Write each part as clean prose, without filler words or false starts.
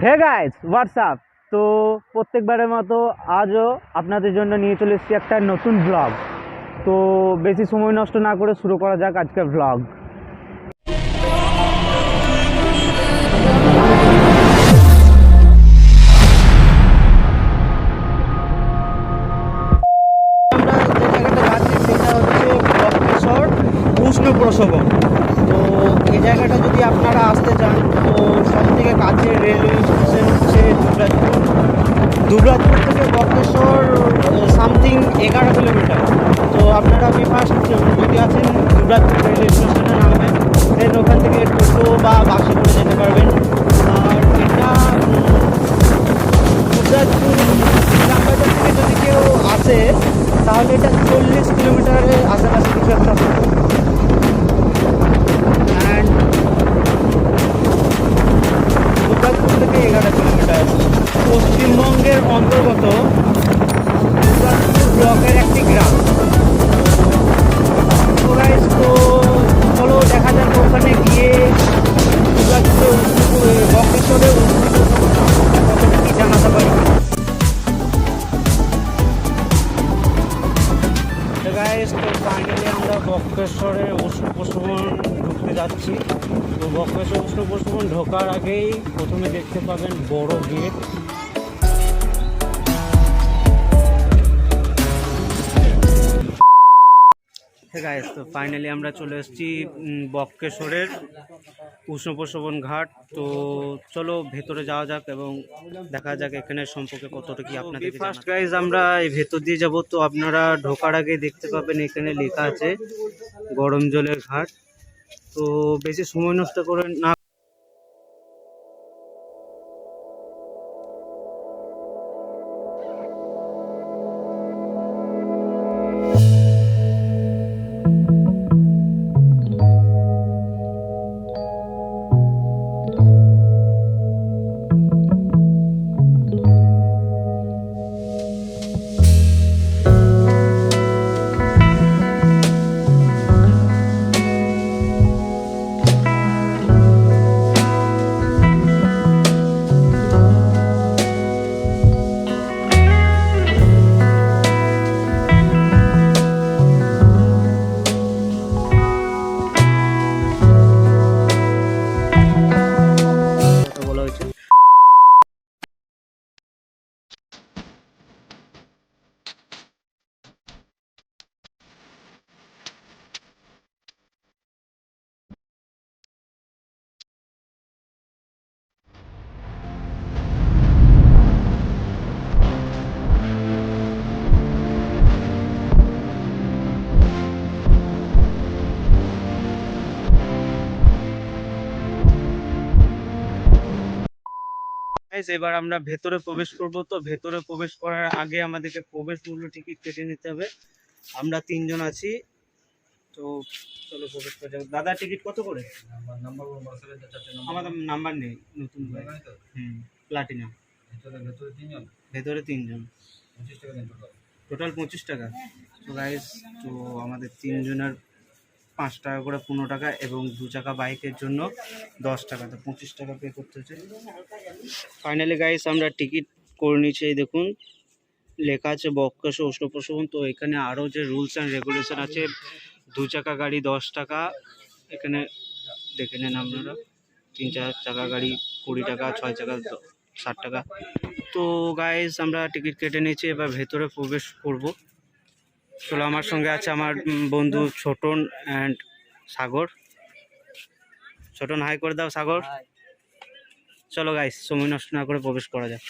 Hey guys WhatsApp. তো প্রত্যেকবারের মতো আজও আপনাদের জন্য নিয়ে চলে এসেছি একটা নতুন ব্লগ। তো বেশি সময় নষ্ট না করে শুরু করা যাক আজকের ব্লগ। উষ্ণ প্রসবন। তো এই জায়গাটা যদি আপনারা আসতে চান তো সব থেকে কাছের রেলওয়ে স্টেশন হচ্ছে দুবরাজপুর থেকে বক্রেশ্বর সামথিং 11 কিলোমিটার। তো আপনারা ফার্স্ট যদি আছেন দুবরাজপুর রেলওয়ে স্টেশনে নামবেন, দেন ওখান থেকে টোটো বা বাসে করে যেতে পারবেন। আর এটা দুবরাজপুর ইসলামবাজার থেকে যদি কেউ আসে তাহলে এটা 40 কিলোমিটারের আশেপাশে কিছু একটা হবে। দুবরাজপুর থেকে 11 কিলোমিটার। পশ্চিমবঙ্গের অন্তর্গত দুবরাজপুর ব্লকের একটি গ্রাম। তো গাইস, তো চলো দেখা যাক ওখানে গিয়ে বক্রেশ্বরে কতটা কি জানাতে পারি। গাইস, তো ফাইনালি আমরা বক্রেশ্বরে উষ্ণ প্রসবন ঢুকতে যাচ্ছি। তো বক্রেশ্বর উষ্ণ প্রসবন ঢোকার আগেই প্রথমে দেখতে পাবেন বড় গেট। গাইস, তো ফাইনালি আমরা চলে এসেছি বক্রেশ্বরের উষ্ণ প্রসবন ঘাট। তো চলো ভেতরে যাওয়া যাক এবং দেখা যাক এখানে সম্পর্কে কতটা কি আপনাদের। ফার্স্ট গাইস, আমরা এই ভেতর দিয়ে যাব। তো আপনারা ঢোকার আগে দেখতে পাবেন এখানে লেখা আছে গরম জলের ঘাট। তো বেশি সময় নষ্ট করে না বলা হয়েছে। এবার আমরা ভেতরে প্রবেশ করব। তো ভেতরে প্রবেশ করার আগে আমাদেরকে প্রবেশ মূল্য টিকিট কেটে নিতে হবে। আমরা 3 জন আছি। তো চলো প্রবেশ করে যাবো। দাদা, টিকিট কত করে? আমাদের নাম্বার নেই, নতুন। প্লাটিনাম। ভেতরে 3 জন, টোটাল 25 টাকা। তো গাইস, তো আমাদের 3 জনের 5 টাকা করে 15 টাকা এবং 2 চাকা বাইকের জন্য 10 টাকা। তো 25 টাকা পে করতে হচ্ছে। ফাইনালি গাইস, আমরা টিকিট করে নিচ্ছি। এই দেখুন লেখা আছে বক্রেশ্বর উষ্ণ প্রসবন। তো এখানে আরও যে রুলস অ্যান্ড রেগুলেশন আছে, 2 চাকা গাড়ি 10 টাকা, এখানে দেখে নেন আপনারা। 3-4 চাকা গাড়ি 20 টাকা, 6 চাকা 60 টাকা। তো গাইস, আমরা টিকিট কেটে নিয়েছি, এবার ভেতরে প্রবেশ করব। চলো, আমার সঙ্গে আছে আমার বন্ধু ছোটন অ্যান্ড সাগর। ছোটন, হাই করে দাও। সাগর, চলো গাইস, সময় নষ্ট না করে প্রবেশ করা যাক।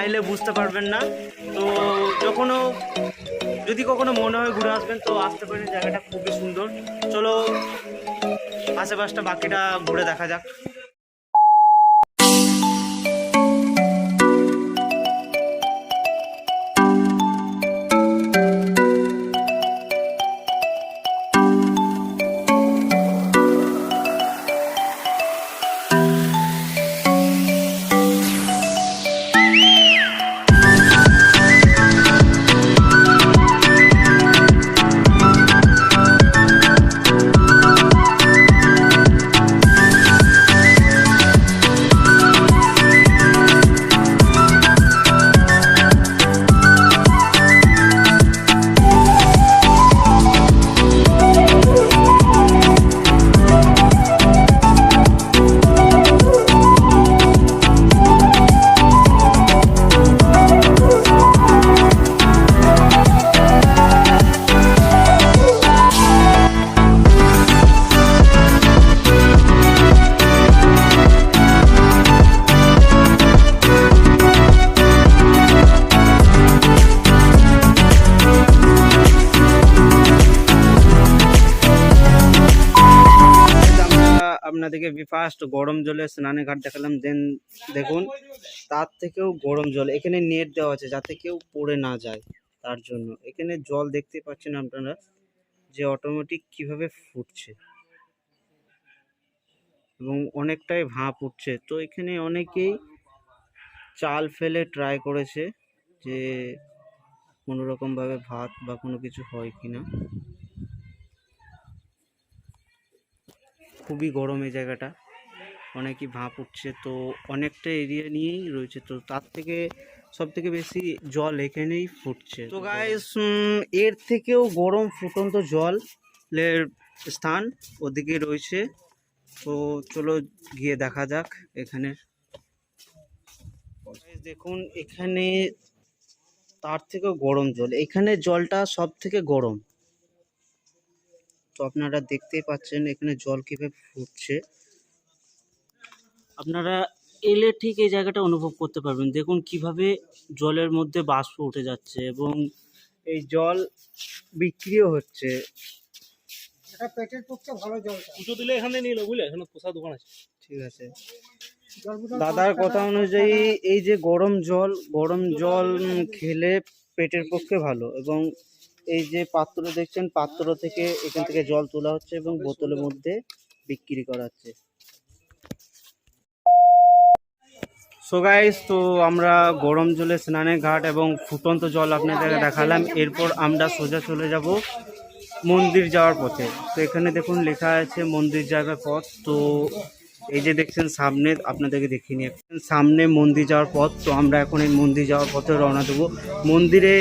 এলে বুঝতে পারবেন না। তো যদি কখনো মনে হয় ঘুরে আসবেন তো আসতে পারেন, জায়গাটা খুবই সুন্দর। চলো আশেপাশটা বাকিটা ঘুরে দেখা যাক। আপনাদেরকে ফার্স্ট গরম জলে স্নানের ঘাট দেখালাম, দেন দেখুন তার থেকেও গরম জল। এখানে নেট দেওয়া আছে যাতে কেউ পড়ে না যায়, তার জন্য এখানে জল দেখতে পাচ্ছেন আপনারা যে অটোমেটিক কিভাবে ফুটছে এবং অনেকটাই ভাপ উঠছে। তো এখানে অনেকেই চাল ফেলে ট্রাই করেছে যে কোনো রকমভাবে ভাত বা কোনো কিছু হয় কিনা। খুবই গরম এই জায়গাটা, অনেকই ভাপ উঠছে। তো অনেকটা এরিয়া নিয়েই রয়েছে, তো তার থেকে সব থেকে বেশি জল এখানেই ফুটছে। তো গাইস এর থেকেও গরম ফুটন্ত জলের স্থান ওদিকে রয়েছে, তো চলো গিয়ে দেখা যাক। এখানে দেখুন এখানে তার থেকেও গরম জল, এখানে জলটা সব থেকে গরম। তো আপনারা দেখতেই পাচ্ছেন এখানে জল কিভাবে ফুটছে। আপনারা এলে ঠিক এই জায়গাটা অনুভব করতে পারবেন। দেখুন কিভাবে জলের মধ্যে বাষ্প উঠে যাচ্ছে এবং এই জল বিক্রিও হচ্ছে। এটা পেটের পক্ষে ভালো জল, পুজো দিলে এখানে নিয়ে এলো বুঝলে, এখানে পোষা দোকান আছে। ঠিক আছে, দাদার কথা অনুযায়ী এই যে গরম জল খেলে পেটের পক্ষে ভালো। এবং এই যে পাত্র দেখছেন, পাত্র থেকে এখান থেকে জল তোলা হচ্ছে এবং বোতলের মধ্যে বিক্রি করা হচ্ছে। সো গাইস, তো আমরা গরম জলে স্নানের ঘাট এবং ফুটন্ত জল আপনাদের দেখালাম। এরপর আমরা সোজা চলে যাব মন্দির যাওয়ার পথে। তো এখানে দেখুন লেখা আছে মন্দির যাওয়ার পথ। তো এই যে দেখছেন সামনে, আপনাদেরকে দেখিয়ে নিয়ে সামনে মন্দির যাওয়ার পথ। তো আমরা এখন এই মন্দির যাওয়ার পথে রওনা দেবো। মন্দিরে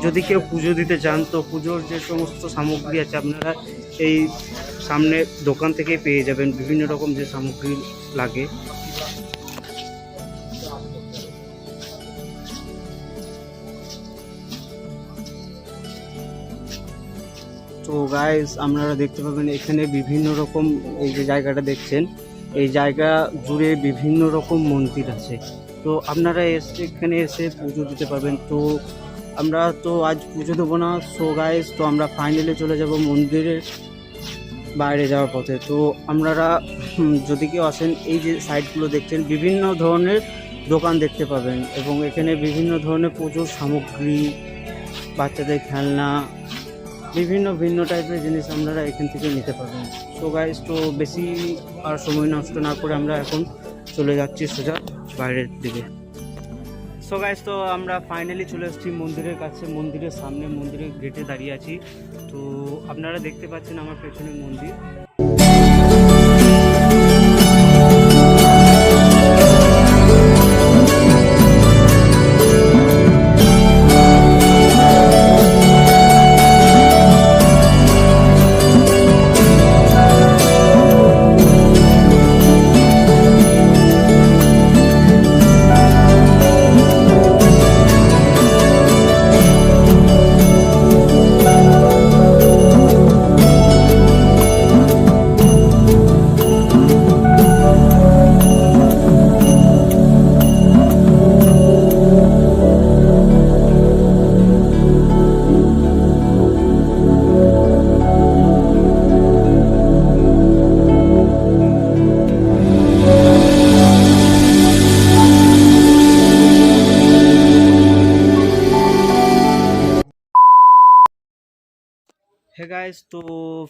যদি কেউ পুজো দিতে চান তো পুজোর যে সমস্ত সামগ্রী আছে আপনারা এই সামনে দোকান থেকে পেয়ে যাবেন, বিভিন্ন রকম যে সামগ্রী লাগে। তো গাইস আপনারা দেখতে পাবেন এখানে বিভিন্ন রকম, এই যে জায়গাটা দেখছেন এই জায়গা জুড়ে বিভিন্ন রকম মন্দির আছে। তো আপনারা এখানে এসে পুজো দিতে পারবেন। তো আমরা তো আজ পুজো দেবো না। সো গাইস, তো আমরা ফাইনালি চলে যাব মন্দিরের বাইরে যাওয়ার পথে। তো আপনারা যদি কেউ আসেন, এই যে সাইডগুলো দেখছেন বিভিন্ন ধরনের দোকান দেখতে পাবেন এবং এখানে বিভিন্ন ধরনের পুজোর সামগ্রী, বাচ্চাদের খেলনা, বিভিন্ন ভিন্ন টাইপের জিনিস আপনারা এখান থেকে নিতে পারবেন। সো গাইস, তো বেশি আর সময় নষ্ট না করে আমরা এখন চলে যাচ্ছি সোজা বাইরের দিকে। সো গাইস, তো আমরা ফাইনালি চলে এসেছি মন্দিরের কাছে, মন্দিরের সামনে, মন্দিরের গেটে দাঁড়িয়ে আছি। তো আপনারা দেখতে পাচ্ছেন আমার পেছনে মন্দির।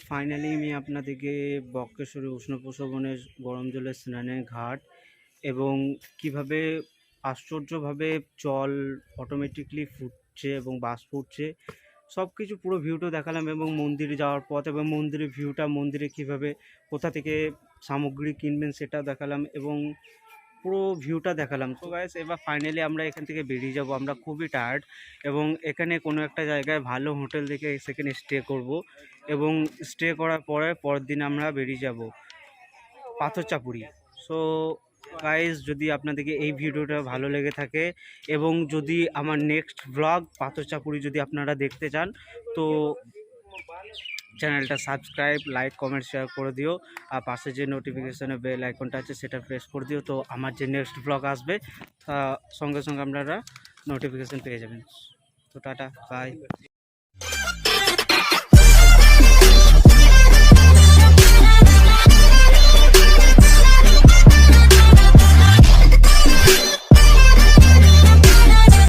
ফাইনালি আমি আপনাদেরকে বক্রেশ্বরী উষ্ণপ্রসবনের গরম জলের স্নানের ঘাট এবং কিভাবে আশ্চর্যভাবে জল অটোমেটিকলি ফুটছে এবং বাষ্প ফুটছে সব কিছু পুরো ভিউটা দেখালাম, এবং মন্দিরে যাওয়ার পথ এবং মন্দিরের ভিউটা, মন্দিরে কিভাবে কোথা থেকে সামগ্রী কিনবেন সেটা দেখালাম এবং পুরো ভিউটা দেখালাম। তো গাইস এবার ফাইনালি আমরা এখান থেকে বেরিয়ে যাব। আমরা খুবই টায়ার্ড এবং এখানে কোনো একটা জায়গায় ভালো হোটেল দেখে সেখানে স্টে করব এবং স্টে করার পরের দিন আমরা বেরিয়ে যাব পাথরচাপুরি। সো গাইস যদি আপনাদেরকে এই ভিডিওটা ভালো লেগে থাকে এবং যদি আমার নেক্সট ব্লগ পাথরচাপুরি যদি আপনারা দেখতে চান তো চ্যানেলটা সাবস্ক্রাইব, লাইক, কমেন্ট, শেয়ার করে দিও। আর পাশে যে নোটিফিকেশনে বেল আইকনটা আছে সেটা প্রেস করে দিও, তো আমার যে নেক্সট ব্লগ আসবে তা সঙ্গে সঙ্গে আপনারা নোটিফিকেশান পেয়ে যাবেন। তো টাটা, বাই।